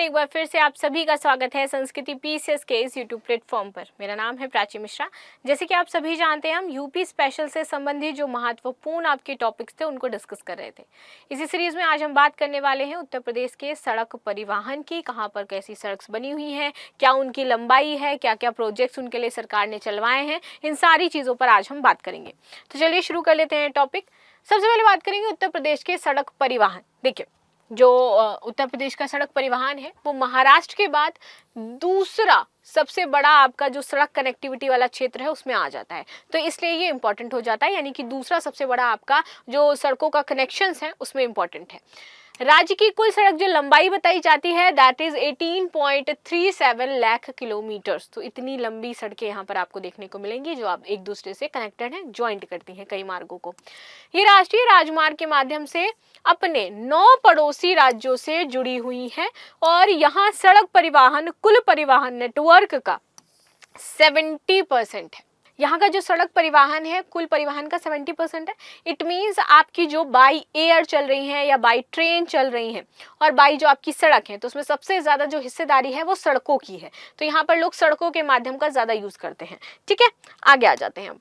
नमस्कार, एक बार फिर से आप सभी का स्वागत है संस्कृति पीसीएस के इस यूट्यूब प्लेटफॉर्म पर। मेरा नाम है प्राची मिश्रा। जैसे कि आप सभी जानते हैं, हम यूपी स्पेशल से संबंधित जो महत्वपूर्ण आपके टॉपिक्स थे उनको डिस्कस कर रहे थे। इसी सीरीज में आज हम बात करने वाले हैं उत्तर प्रदेश के सड़क परिवहन की। कहाँ पर कैसी सड़क बनी हुई है, क्या उनकी लंबाई है, क्या क्या प्रोजेक्ट्स उनके लिए सरकार ने चलवाए हैं, इन सारी चीज़ों पर आज हम बात करेंगे। तो चलिए शुरू कर लेते हैं टॉपिक। सबसे पहले बात करेंगे उत्तर प्रदेश के सड़क परिवहन। देखिए, जो उत्तर प्रदेश का सड़क परिवहन है वो महाराष्ट्र के बाद दूसरा सबसे बड़ा आपका जो सड़क कनेक्टिविटी वाला क्षेत्र है उसमें आ जाता है। तो इसलिए ये इंपॉर्टेंट हो जाता है, यानी कि दूसरा सबसे बड़ा आपका जो सड़कों का कनेक्शंस है उसमें इंपॉर्टेंट है। राज्य की कुल सड़क जो लंबाई बताई जाती है दैट इज 18.37 लाख किलोमीटर्स। तो इतनी लंबी सड़कें यहाँ पर आपको देखने को मिलेंगी जो आप एक दूसरे से कनेक्टेड हैं, ज्वाइंट करती हैं कई मार्गों को। ये राष्ट्रीय राजमार्ग के माध्यम से अपने 9 पड़ोसी राज्यों से जुड़ी हुई है और यहाँ सड़क परिवहन कुल परिवहन नेटवर्क का 70% है। यहाँ का जो सड़क परिवहन है कुल परिवहन का 70% है। इट मीन्स आपकी जो बाई एयर चल रही हैं या बाई ट्रेन चल रही हैं और बाई जो आपकी सड़क है, तो उसमें सबसे ज़्यादा जो हिस्सेदारी है वो सड़कों की है। तो यहाँ पर लोग सड़कों के माध्यम का ज़्यादा यूज़ करते हैं। ठीक है, आगे आ जाते हैं हम।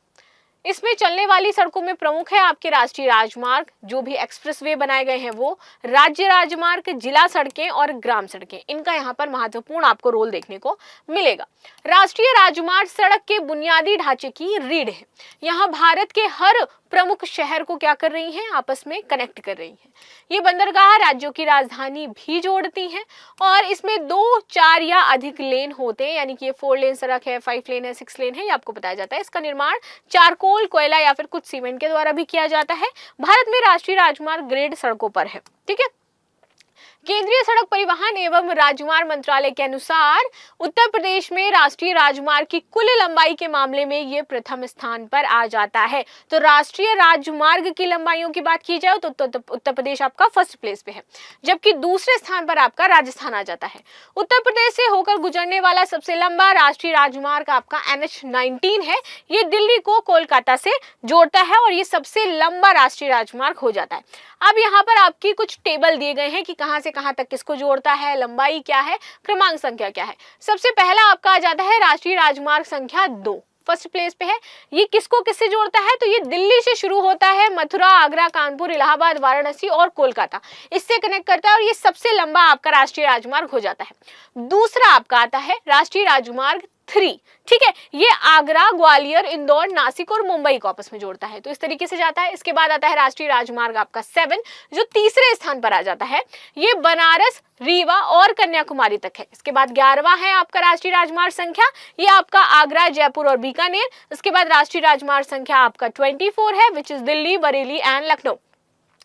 इसमें चलने वाली सड़कों में प्रमुख है आपके राष्ट्रीय राजमार्ग, जो भी एक्सप्रेसवे बनाए गए हैं वो, राज्य राजमार्ग, जिला सड़कें और ग्राम सड़कें। इनका यहाँ पर महत्वपूर्ण आपको रोल देखने को मिलेगा। राष्ट्रीय राजमार्ग सड़क के बुनियादी ढांचे की रीढ़ है। यहाँ भारत के हर प्रमुख शहर को क्या कर रही हैं, आपस में कनेक्ट कर रही हैं। ये बंदरगाह राज्यों की राजधानी भी जोड़ती हैं और इसमें 2, 4 या अधिक लेन होते हैं, यानी कि ये 4 लेन सड़क है, 5 लेन है, 6 लेन है, ये आपको बताया जाता है। इसका निर्माण चारकोल, कोयला या फिर कुछ सीमेंट के द्वारा भी किया जाता है। भारत में राष्ट्रीय राजमार्ग ग्रेड सड़कों पर है। ठीक है, केंद्रीय सड़क परिवहन एवं राजमार्ग मंत्रालय के अनुसार उत्तर प्रदेश में राष्ट्रीय राजमार्ग की कुल लंबाई के मामले में ये प्रथम स्थान पर आ जाता है। तो राष्ट्रीय राजमार्ग की लंबाइयों की बात की जाए तो उत्तर प्रदेश आपका फर्स्ट प्लेस पे है, जबकि दूसरे स्थान पर आपका राजस्थान आ जाता है। उत्तर प्रदेश से होकर गुजरने वाला सबसे लंबा राष्ट्रीय राजमार्ग आपका NH-19 है। ये दिल्ली को कोलकाता से जोड़ता है और ये सबसे लंबा राष्ट्रीय राजमार्ग हो जाता है। अब यहाँ पर आपकी कुछ टेबल दिए गए हैं कि कहाँ से कहां तक किसको जोड़ता है, लंबाई क्या है, क्रमांक संख्या क्या है। सबसे पहला आपका आ जाता है राष्ट्रीय राजमार्ग संख्या 2, फर्स्ट प्लेस पे है। ये किसको किससे जोड़ता है, तो ये दिल्ली से शुरू होता है, मथुरा, आगरा, कानपुर, इलाहाबाद, वाराणसी और कोलकाता, इससे कनेक्ट करता है और ये सबसे लंबा आपका राष्ट्रीय राजमार्ग हो जाता है। दूसरा आपका आता है राष्ट्रीय राजमार्ग 3। ठीक है, ये आगरा, ग्वालियर, इंदौर, नासिक और मुंबई को आपस में जोड़ता है, तो इस तरीके से जाता है। इसके बाद आता है राष्ट्रीय राजमार्ग आपका 7, जो तीसरे स्थान पर आ जाता है। ये बनारस, रीवा और कन्याकुमारी तक है। इसके बाद 11वां है आपका राष्ट्रीय राजमार्ग संख्या, ये आपका आगरा, जयपुर और बीकानेर। इसके बाद राष्ट्रीय राजमार्ग संख्या आपका 24 है, which is Delhi, Bareilly and Lucknow.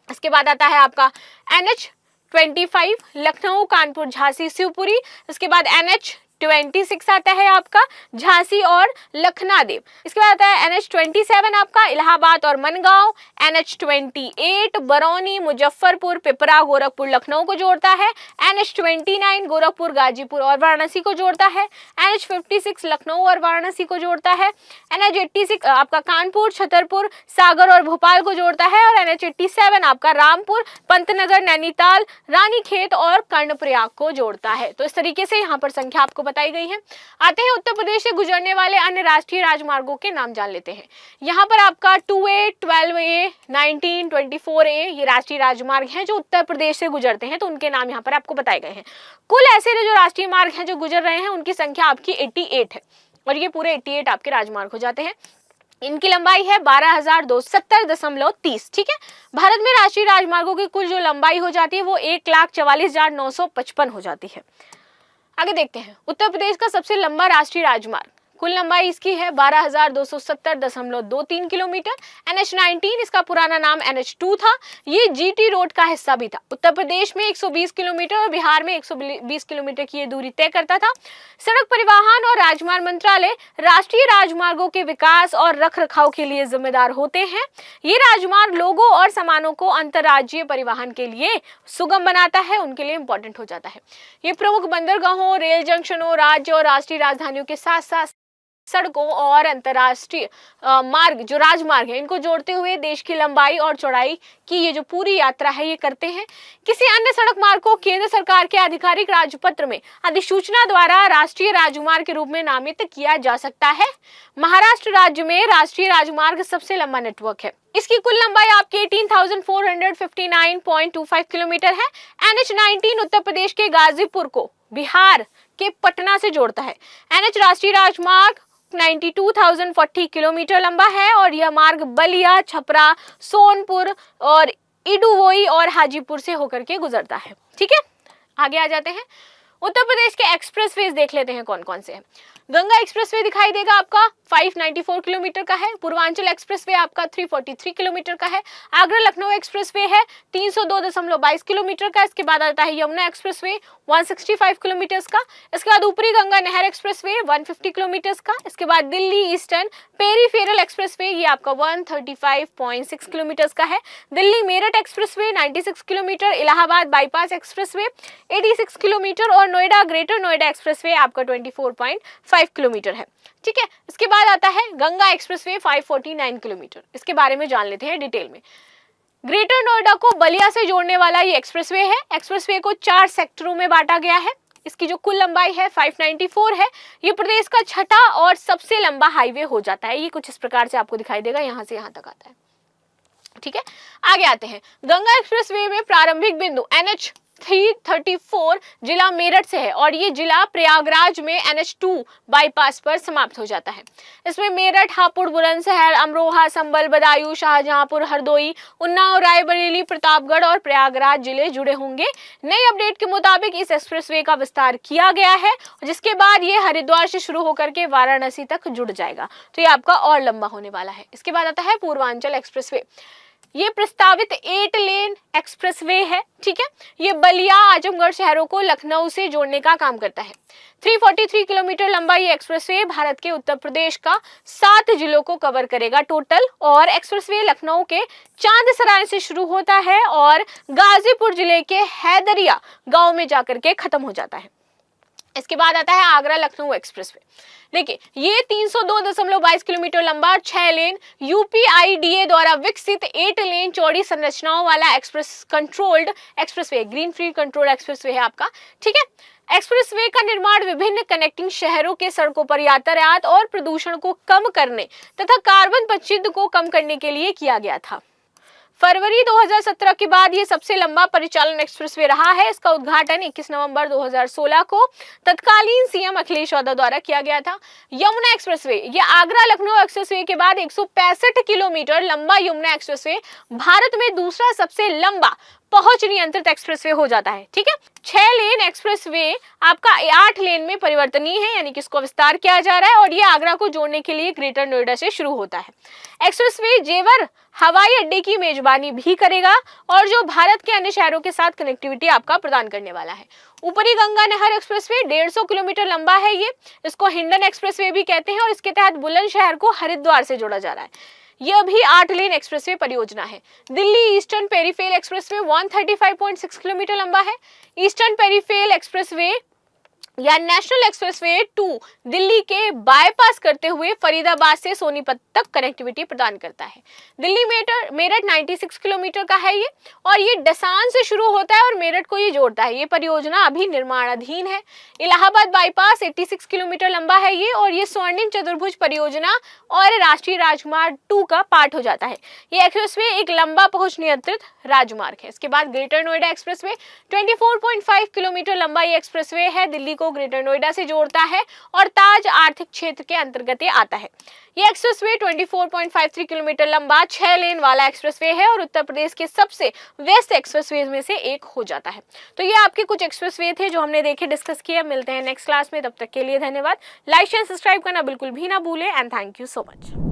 इसके बाद आता है आपका NH-25, लखनऊ, कानपुर, झांसी, शिवपुरी। इसके बाद NH-26 आता है आपका झांसी और लखनादेव। इसके बाद आता है NH-27 आपका इलाहाबाद और मनगांव। NH-28 बरौनी, मुजफ्फरपुर, पिपरा, गोरखपुर, लखनऊ को जोड़ता है। NH-29 गोरखपुर, गाजीपुर और वाराणसी को जोड़ता है। NH-56 लखनऊ और वाराणसी को जोड़ता है। NH-86 आपका कानपुर, छतरपुर, सागर और भोपाल को जोड़ता है और NH-87 आपका रामपुर, पंतनगर, नैनीताल, रानीखेत और कर्णप्रयाग को जोड़ता है। तो इस तरीके से यहाँ पर संख्या आपको बताई गई है। आते हैं उत्तर प्रदेश से गुजरने वाले अन्य राष्ट्रीय राजमार्गों के नाम जान लेते हैं। यहाँ पर आपका 2A, 12A, 19, 24A ये राष्ट्रीय राजमार्ग हैं जो उत्तर प्रदेश से गुजरते हैं, तो उनके नाम यहाँ पर आपको बताए गए हैं। कुल ऐसे जो राष्ट्रीय मार्ग हैं जो गुजर रहे हैं उनकी संख्या आपकी 88 है और ये पूरे 88 आपके राजमार्ग हो जाते हैं। इनकी लंबाई है 12,270.30। ठीक है, भारत में राष्ट्रीय राजमार्गों की कुल जो लंबाई हो जाती है वो 1,44,955 हो जाती है। आगे देखते हैं उत्तर प्रदेश का सबसे लंबा राष्ट्रीय राजमार्ग, कुल लंबाई इसकी है 12,270.23 किलोमीटर। NH-19 इसका पुराना नाम NH-2 था। ये GT रोड का हिस्सा भी था। उत्तर प्रदेश में 120 किलोमीटर और बिहार में 120 किलोमीटर की ये दूरी तय करता था। सड़क परिवहन और राजमार्ग मंत्रालय राष्ट्रीय राजमार्गों के विकास और रखरखाव के लिए जिम्मेदार होते हैं। ये राजमार्ग लोगों और सामानों को अंतर्राज्यीय परिवहन के लिए सुगम बनाता है, उनके लिए इंपॉर्टेंट हो जाता है। ये प्रमुख बंदरगाहों, रेल जंक्शनों, राज्य और राष्ट्रीय राजधानियों के साथ साथ सड़कों और अंतर्राष्ट्रीय मार्ग जो राजमार्ग है इनको जोड़ते हुए देश की लंबाई और चौड़ाई की ये जो पूरी यात्रा है ये करते हैं। किसी अन्य सड़क मार्ग को केंद्र सरकार के आधिकारिक राजपत्र में अधिसूचना द्वारा राष्ट्रीय राजमार्ग के रूप में नामित किया जा सकता है। महाराष्ट्र राज्य में राष्ट्रीय राजमार्ग सबसे लंबा नेटवर्क है। इसकी कुल लंबाई आपके 18,459.25 किलोमीटर है। NH-19 उत्तर प्रदेश के गाजीपुर को बिहार के पटना से जोड़ता है। NH राष्ट्रीय राजमार्ग 92,040 किलोमीटर लंबा है और यह मार्ग बलिया, छपरा, सोनपुर और इडुवोई और हाजीपुर से होकर के गुजरता है। ठीक है, आगे आ जाते हैं। उत्तर प्रदेश के एक्सप्रेसवेज देख लेते हैं कौन कौन से हैं। गंगा एक्सप्रेसवे दिखाई देगा आपका 594 किलोमीटर का है। पूर्वांचल एक्सप्रेसवे आपका 343 किलोमीटर का है। आगरा लखनऊ एक्सप्रेसवे है 302.22 किलोमीटर का। इसके बाद आता है यमुना एक्सप्रेसवे 165 किलोमीटर का। इसके बाद ऊपरी गंगा नहर एक्सप्रेसवे 150 किलोमीटर का। इसके बाद दिल्ली ईस्टर्न पेरीफेरल एक्सप्रेसवे ये आपका 135.6 किलोमीटर का है। Delhi Meerut expressway 96 kilometre. Allahabad bypass expressway 86 kilometre और नोएडा ग्रेटर नोएडा एक्सप्रेसवे आपका 24.5 किलोमीटर है। ठीक है, इसके बाद आता है गंगा एक्सप्रेसवे 549 किलोमीटर। इसके बारे में जान लेते हैं डिटेल में। ग्रेटर नोएडा को बलिया से जोड़ने वाला ये एक्सप्रेसवे है। एक्सप्रेसवे को 4 सेक्टरों में बांटा गया है। इसकी जो कुल लंबाई है 594 है। ये प्रदेश का छठा और सबसे लंबा हाईवे हो जाता है। ये कुछ इस प्रकार से आपको दिखाई देगा, यहाँ से यहाँ तक आता है। ठीक है, आगे आते हैं। गंगा एक्सप्रेसवे में प्रारंभिक बिंदु NH 334 जिला मेरठ से है और ये जिला प्रयागराज में NH2 बाईपास पर समाप्त हो जाता है। इसमें मेरठ, हापुड़, बुलंदशहर, अमरोहा, संभल, बदायूं, शाहजहांपुर, हरदोई, उन्नाव, रायबरेली, प्रतापगढ़ और प्रयागराज जिले जुड़े होंगे। नई अपडेट के मुताबिक इस एक्सप्रेसवे का विस्तार किया गया है, जिसके बाद ये हरिद्वार से शुरू होकर के वाराणसी तक जुड़ जाएगा, तो ये आपका और लंबा होने वाला है। इसके बाद आता है पूर्वांचल एक्सप्रेसवे। ये प्रस्तावित 8 लेन एक्सप्रेसवे है। ठीक है, ये बलिया, आजमगढ़ शहरों को लखनऊ से जोड़ने का काम करता है। 343 किलोमीटर लंबा ये एक्सप्रेसवे भारत के उत्तर प्रदेश का 7 जिलों को कवर करेगा टोटल। और एक्सप्रेसवे लखनऊ के चांदसराय से शुरू होता है और गाजीपुर जिले के हैदरिया गांव में जाकर के खत्म हो जाता है। इसके बाद आता है आगरा लखनऊ एक्सप्रेसवे। देखिए, ये 302.22 किलोमीटर लंबा 6 लेन UPIDA द्वारा विकसित 8 लेन चौड़ी संरचनाओं वाला controlled expressway, green field control expressway है आपका। ठीक है, एक्सप्रेसवे का निर्माण विभिन्न कनेक्टिंग शहरों के सड़कों पर यातायात और प्रदूषण को कम करने तथा कार्बन पदचिह्न को कम करने के लिए किया गया था। फरवरी 2017 के बाद ये सबसे लंबा परिचालन एक्सप्रेसवे रहा है। इसका उद्घाटन 21 नवंबर 2016 को तत्कालीन CM अखिलेश यादव द्वारा किया गया था। यमुना एक्सप्रेसवे, ये आगरा लखनऊ एक्सप्रेसवे के बाद 165 किलोमीटर लंबा यमुना एक्सप्रेसवे भारत में दूसरा सबसे लंबा पहुंच नियंत्रित एक्सप्रेसवे हो जाता है। ठीक है, 6 लेन एक्सप्रेसवे आपका 8 लेन में परिवर्तनीय है, यानी कि इसको विस्तार किया जा रहा है और ये आगरा को जोड़ने के लिए ग्रेटर नोएडा से शुरू होता है। एक्सप्रेसवे जेवर हवाई अड्डे की मेजबानी भी करेगा और जो भारत के अन्य शहरों के साथ कनेक्टिविटी आपका प्रदान करने वाला है। ऊपरी गंगा नहर एक्सप्रेसवे 150 किलोमीटर लंबा है। ये इसको हिंडन एक्सप्रेसवे भी कहते हैं और इसके तहत बुलंदशहर को हरिद्वार से जोड़ा जा रहा है। यह भी 8 लेन एक्सप्रेसवे परियोजना है। Delhi eastern peripheral expressway 135.6 kilometre लंबा है। ईस्टर्न पेरीफेरल एक्सप्रेसवे या नेशनल एक्सप्रेसवे 2 दिल्ली के बाईपास करते हुए फरीदाबाद से सोनीपत तक कनेक्टिविटी प्रदान करता है। दिल्ली मेरठ 96 किलोमीटर का है ये और ये डसान से शुरू होता है और मेरठ को ये जोड़ता है। ये परियोजना अभी निर्माणाधीन है। इलाहाबाद बाईपास 86 किलोमीटर लंबा है ये और ये स्वर्णिम चतुर्भुज परियोजना और राष्ट्रीय राजमार्ग 2 का पार्ट हो जाता है। ये एक्सप्रेसवे एक लंबा पहुंच नियंत्रित राजमार्ग है। इसके बाद ग्रेटर नोएडा एक्सप्रेसवे 24.5 किलोमीटर लंबा ये एक्सप्रेसवे है। दिल्ली को ग्रेटर नोएडा से जोड़ता है और ताज आर्थिक क्षेत्र के अंतर्गत आता है। ये एक्सप्रेसवे 24.53 किलोमीटर लंबा 6 लेन वाला एक्सप्रेसवे है और उत्तर प्रदेश के सबसे व्यस्त एक्सप्रेसवे में से एक हो जाता है। तो ये आपके कुछ एक्सप्रेसवे थे जो हमने देखे, डिस्कस किया। मिलते हैं नेक्स्ट क्लास में, तब तक के लिए धन्यवाद। लाइक शेयर सब्सक्राइब करना बिल्कुल भी ना भूलें and thank you so much.